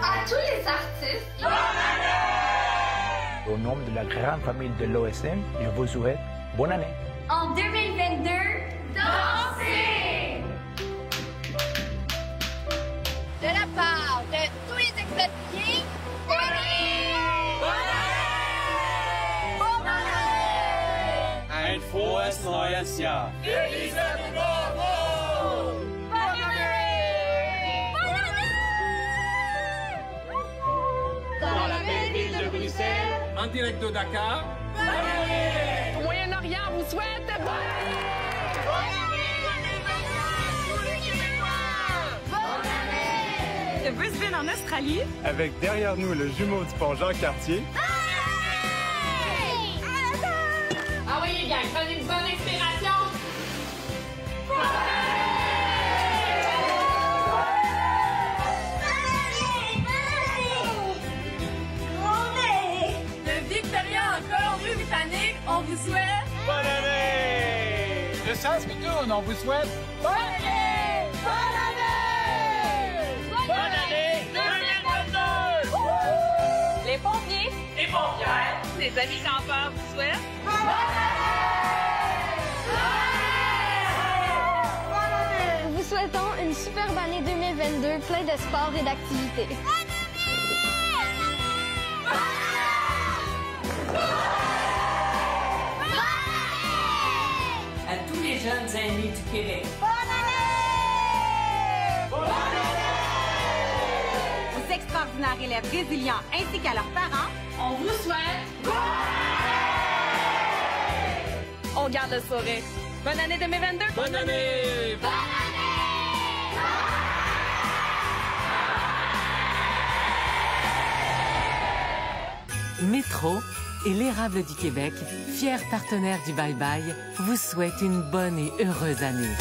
À tous les artistes, bonne année! Au nom de la grande famille de l'OSM, je vous souhaite bonne année. En 2022, dansez! De la part de tous les expatriés, bonne année! Bonne année! Bonne année! Ein frohes neues Jahr! Feliz Ano Novo! Bonne année! Bonne année! Dans la belle ville de Bruxelles, En direct de Dakar. bonne année! Au Moyen-Orient, on vous souhaite bonne année! De Brisbane en Australie. Avec derrière nous le jumeau du pont Jean-Cartier. Ah oui, les gars, prenez une bonne inspiration. De Victoria en Colombie-Britannique, on vous souhaite Bonne année! De Saskatoon, on vous souhaite bonne année! Bonne année! Bonne année 2022! Les pompiers. Les pompières! Les amis campeurs vous souhaitent Nous vous souhaitons une superbe année 2022, plein de sport et d'activités. À tous les jeunes aînés du Québec. aux extraordinaires élèves résilients ainsi qu'à leurs parents. On vous souhaite On garde le sourire. Bonne année 2022. Bonne année! Métro et l'Érable du Québec, fiers partenaires du Bye Bye, vous souhaitent une bonne et heureuse année.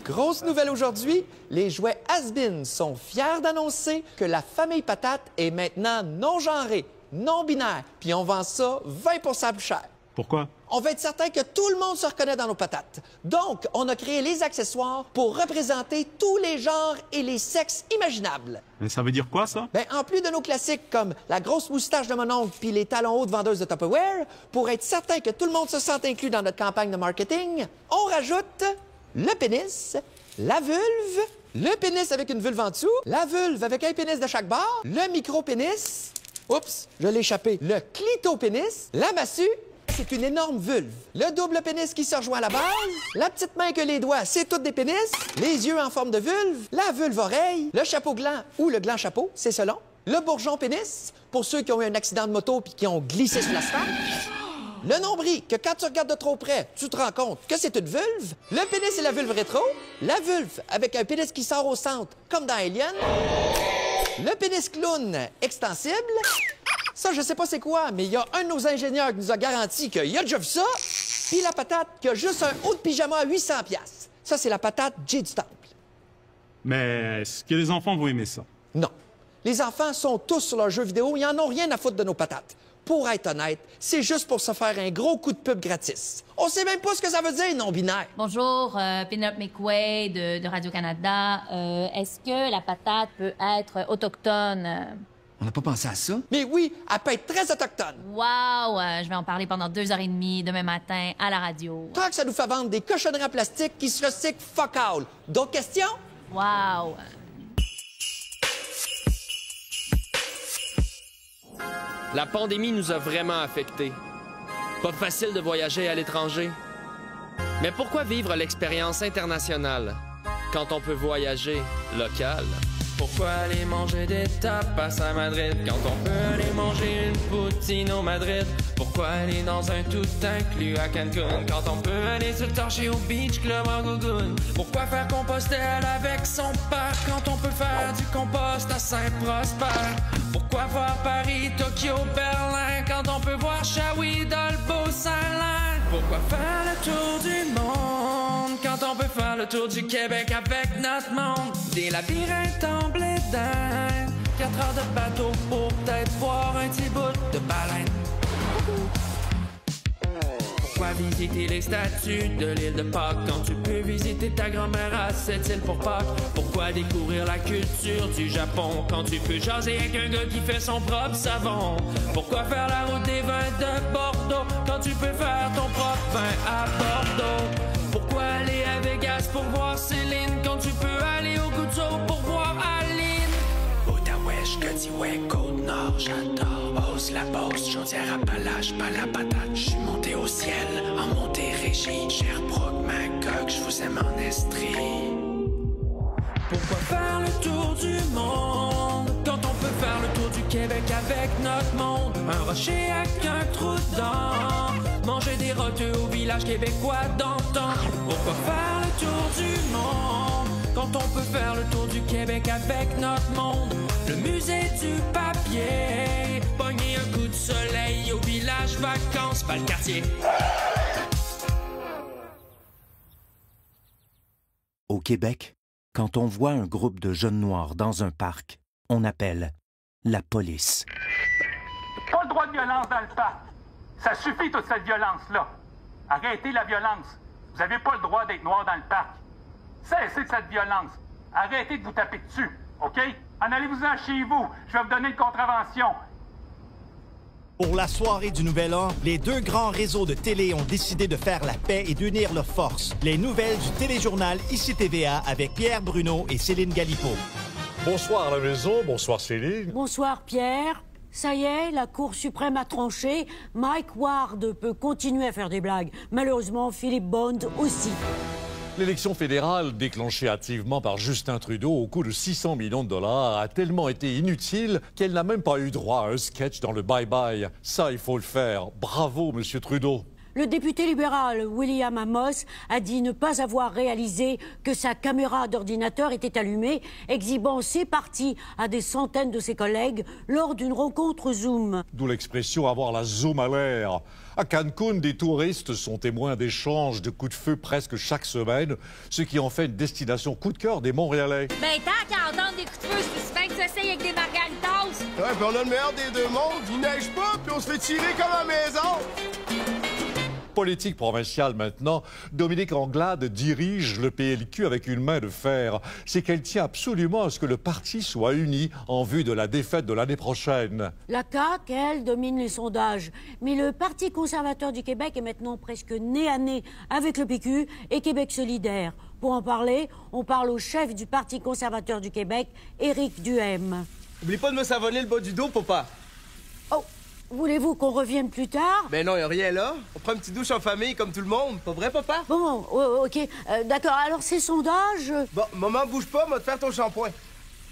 Grosse nouvelle aujourd'hui, les jouets Has-Been sont fiers d'annoncer que la famille patate est maintenant non-genrée, non-binaire, puis on vend ça 20 plus cher. Pourquoi? On veut être certain que tout le monde se reconnaît dans nos patates. Donc, on a créé les accessoires pour représenter tous les genres et les sexes imaginables. Mais ça veut dire quoi, ça? Ben, en plus de nos classiques comme la grosse moustache de mon oncle puis les talons hauts de vendeuse de Tupperware, pour être certain que tout le monde se sente inclus dans notre campagne de marketing, on rajoute le pénis, la vulve, le pénis avec une vulve en dessous, la vulve avec un pénis de chaque bord, le micro-pénis, oups, je l'ai échappé, le clito-pénis, la massue, c'est une énorme vulve, le double pénis qui se rejoint à la base, la petite main que les doigts, c'est toutes des pénis, les yeux en forme de vulve, la vulve-oreille, le chapeau gland ou le gland chapeau, c'est selon, le bourgeon pénis, pour ceux qui ont eu un accident de moto puis qui ont glissé sur l'asphalte, le nombril, que quand tu regardes de trop près, tu te rends compte que c'est une vulve. Le pénis et la vulve rétro. La vulve avec un pénis qui sort au centre, comme dans Alien. Le pénis clown extensible. Ça, je sais pas c'est quoi, mais il y a un de nos ingénieurs qui nous a garanti qu'il a déjà vu ça. Puis la patate qui a juste un haut de pyjama à 800$. Ça, c'est la patate J du Temple. Mais est-ce que les enfants vont aimer ça? Non. Les enfants sont tous sur leurs jeux vidéo, ils en ont rien à foutre de nos patates. Pour être honnête, c'est juste pour se faire un gros coup de pub gratis. On sait même pas ce que ça veut dire, non-binaire. Bonjour, Penelope McQuay de Radio-Canada. Est-ce que la patate peut être autochtone? On n'a pas pensé à ça? Mais oui, elle peut être très autochtone. Wow! Je vais en parler pendant 2h30 demain matin à la radio. Tant que ça nous fait vendre des cochonneries en plastique qui se recyclent fuck all. D'autres questions? Wow! La pandémie nous a vraiment affectés. Pas facile de voyager à l'étranger. Mais pourquoi vivre l'expérience internationale quand on peut voyager local? Pour Pourquoi aller manger des tapas à Madrid quand on peut aller manger une poutine au Madrid? Pourquoi aller dans un tout inclus à Cancun quand on peut aller se torcher au Beach Club en Gougoune? Pourquoi faire Compostelle avec son père quand on peut faire du compost à Saint-Prosper? Pourquoi voir Paris, Tokyo, Berlin quand on peut voir Shawi dans le Beau-Saint-Lain? Pourquoi faire le tour du monde quand on peut faire le tour du Québec avec notre monde? Des labyrinthes en blé d'Inde, 4 heures de bateau pour peut-être voir un petit bout de baleine. Pourquoi visiter les statues de l'île de Pâques quand tu peux visiter ta grand-mère à cette île pour Pâques? Pourquoi découvrir la culture du Japon quand tu peux jaser avec un gars qui fait son propre savon? Pourquoi faire la route des vins de Bordeaux quand tu peux faire ton propre vin à Bordeaux? Pourquoi aller à Vegas pour voir Céline quand tu peux aller au Goudzo pour voir Aline? Outaouais, Godiouais, Côte-Nord, j'adore. Beauce, la Beauce, Chaudière-Appalaches, pas la patate. J'suis monté au ciel, en Montérégie. Sherbrooke, Magog, j'vous aime en Estrie. Pourquoi faire le tour du monde quand on peut faire le tour du Québec avec notre monde? Un rocher avec un trou dedans, manger des roteux au village québécois d'antan. Pourquoi faire le tour du monde quand on peut faire le tour du Québec avec notre monde? Le musée du papier, pogner un coup de soleil au village vacances, pas le quartier. Au Québec, quand on voit un groupe de jeunes noirs dans un parc, on appelle la police. Pas le droit de violence dans le parc. Ça suffit, toute cette violence-là. Arrêtez la violence. Vous n'avez pas le droit d'être noir dans le parc. Cessez de cette violence. Arrêtez de vous taper dessus, OK? En allez-vous-en chez vous. Je vais vous donner une contravention. Pour la soirée du Nouvel An, les deux grands réseaux de télé ont décidé de faire la paix et d'unir leurs forces. Les nouvelles du téléjournal Ici TVA avec Pierre Bruno et Céline Galipeau. Bonsoir à la maison, bonsoir Céline. Bonsoir Pierre. Ça y est, la Cour suprême a tranché. Mike Ward peut continuer à faire des blagues. Malheureusement, Philippe Bond aussi. L'élection fédérale, déclenchée hâtivement par Justin Trudeau au coût de 600 millions de dollars, a tellement été inutile qu'elle n'a même pas eu droit à un sketch dans le bye-bye. Ça, il faut le faire. Bravo, Monsieur Trudeau. Le député libéral William Amos a dit ne pas avoir réalisé que sa caméra d'ordinateur était allumée, exhibant ses parties à des centaines de ses collègues lors d'une rencontre Zoom. D'où l'expression « avoir la Zoom à l'air ». À Cancun, des touristes sont témoins d'échanges de coups de feu presque chaque semaine, ce qui en fait une destination coup de cœur des Montréalais. Ben, tant qu'à entendre des coups de feu, c'est bien que ça s'essaye avec des margaritas. Ouais, puis on a le meilleur des deux mondes. Il neige pas, puis on se fait tirer comme à la maison. Politique provinciale maintenant, Dominique Anglade dirige le PLQ avec une main de fer. C'est qu'elle tient absolument à ce que le parti soit uni en vue de la défaite de l'année prochaine. La CAQ, elle, domine les sondages. Mais le Parti conservateur du Québec est maintenant presque nez à nez avec le PQ et Québec solidaire. Pour en parler, on parle au chef du Parti conservateur du Québec, Éric Duhaime. Oublie pas de me savonner le bas du dos, papa. Oh! Voulez-vous qu'on revienne plus tard? Ben non, y a rien là. On prend une petite douche en famille comme tout le monde. Pas vrai, papa? Bon, OK. D'accord. Alors, ces sondages... Bon, maman, bouge pas, va te faire ton shampoing.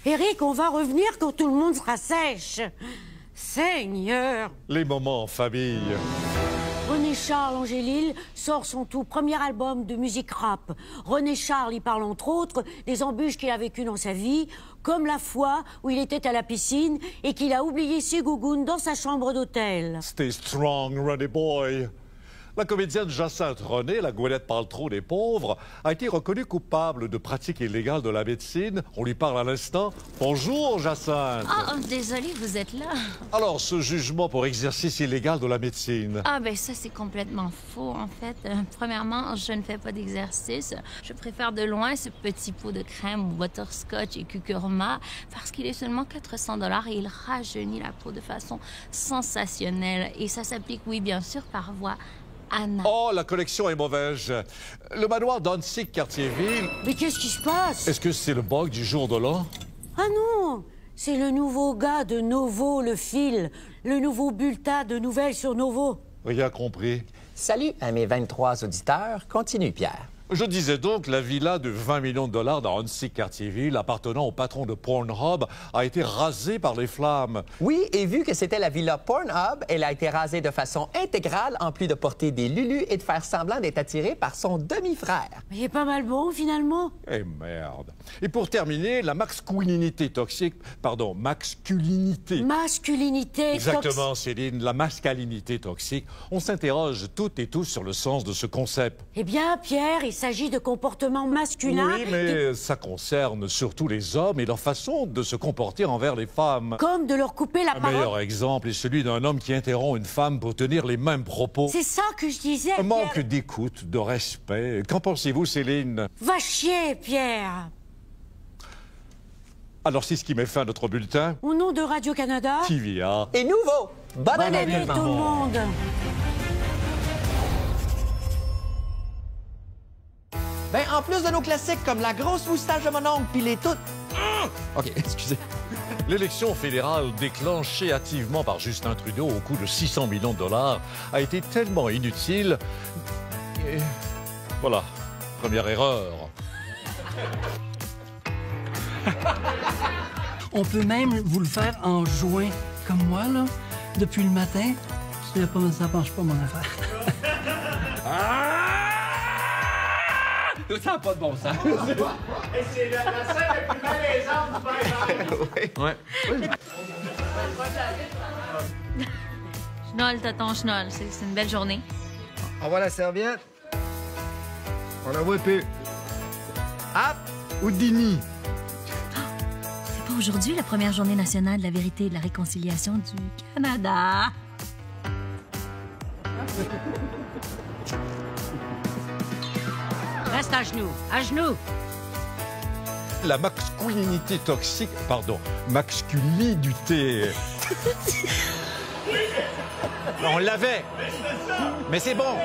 Éric, on va revenir quand tout le monde sera sèche. Seigneur! Les moments en famille. René Charles Angélil sort son tout premier album de musique rap. René Charles y parle entre autres des embûches qu'il a vécues dans sa vie, comme la fois où il était à la piscine et qu'il a oublié ses gougounes dans sa chambre d'hôtel. Stay strong, René boy. La comédienne Jacinthe René, la goélette parle trop des pauvres, a été reconnue coupable de pratiques illégales de la médecine. On lui parle à l'instant. Bonjour, Jacinthe. Ah, désolé, vous êtes là. Alors, ce jugement pour exercice illégal de la médecine. Ah, ben ça, c'est complètement faux, en fait. Premièrement, je ne fais pas d'exercice. Je préfère de loin ce petit pot de crème butterscotch et curcuma parce qu'il est seulement 400 $ et il rajeunit la peau de façon sensationnelle. Et ça s'applique, oui, bien sûr, par voie Anna. Oh, la collection est mauvaise. Le manoir d'Annecy, Quartier-Ville... Mais qu'est-ce qui se passe? Est-ce que c'est le bug du jour de l'an? Ah non! C'est le nouveau gars de Novo, le fil. Le nouveau bulletin de nouvelles sur Novo. Rien compris. Salut à mes 23 auditeurs. Continue, Pierre. Je disais donc, la villa de 20 millions de dollars dans Huntsic-Cartierville, appartenant au patron de Pornhub, a été rasée par les flammes. Oui, et vu que c'était la villa Pornhub, elle a été rasée de façon intégrale, en plus de porter des lulus et de faire semblant d'être attirée par son demi-frère. Il est pas mal beau, finalement. Eh merde. Et pour terminer, la masculinité toxique... Pardon, masculinité. Masculinité Exactement, Céline, la masculinité toxique. On s'interroge toutes et tous sur le sens de ce concept. Eh bien, Pierre, il s'agit de comportements masculins... Oui, mais ça concerne surtout les hommes et leur façon de se comporter envers les femmes. Comme de leur couper la Un parole. meilleur exemple est celui d'un homme qui interrompt une femme pour tenir les mêmes propos. C'est ça que je disais, Un manque Pierre. d'écoute, de respect. Qu'en pensez-vous, Céline? Va chier, Pierre. Alors, c'est ce qui met fin à notre bulletin. Au nom de Radio-Canada... TVA. Et nouveau, bonne année tout le monde. Ben, en plus de nos classiques comme la grosse moustache de mon oncle puis les toutes... OK, excusez. L'élection fédérale déclenchée hâtivement par Justin Trudeau au coût de 600 millions de dollars a été tellement inutile. Et voilà, première erreur. On peut même vous le faire en juin, comme moi, là, depuis le matin. Ça penche pas mon affaire. Ça n'a pas de bon sens. C'est la scène la plus malaisante du bye-bye. Ouais. Schnoll, tonton Schnoll, c'est une belle journée. Envoie la serviette. On la voit plus. Hop! Houdini. C'est pas aujourd'hui la première journée nationale de la vérité et de la réconciliation du Canada. Reste à genoux, à genoux. La masculinité toxique, pardon, masculinité. On l'avait. Mais c'est bon.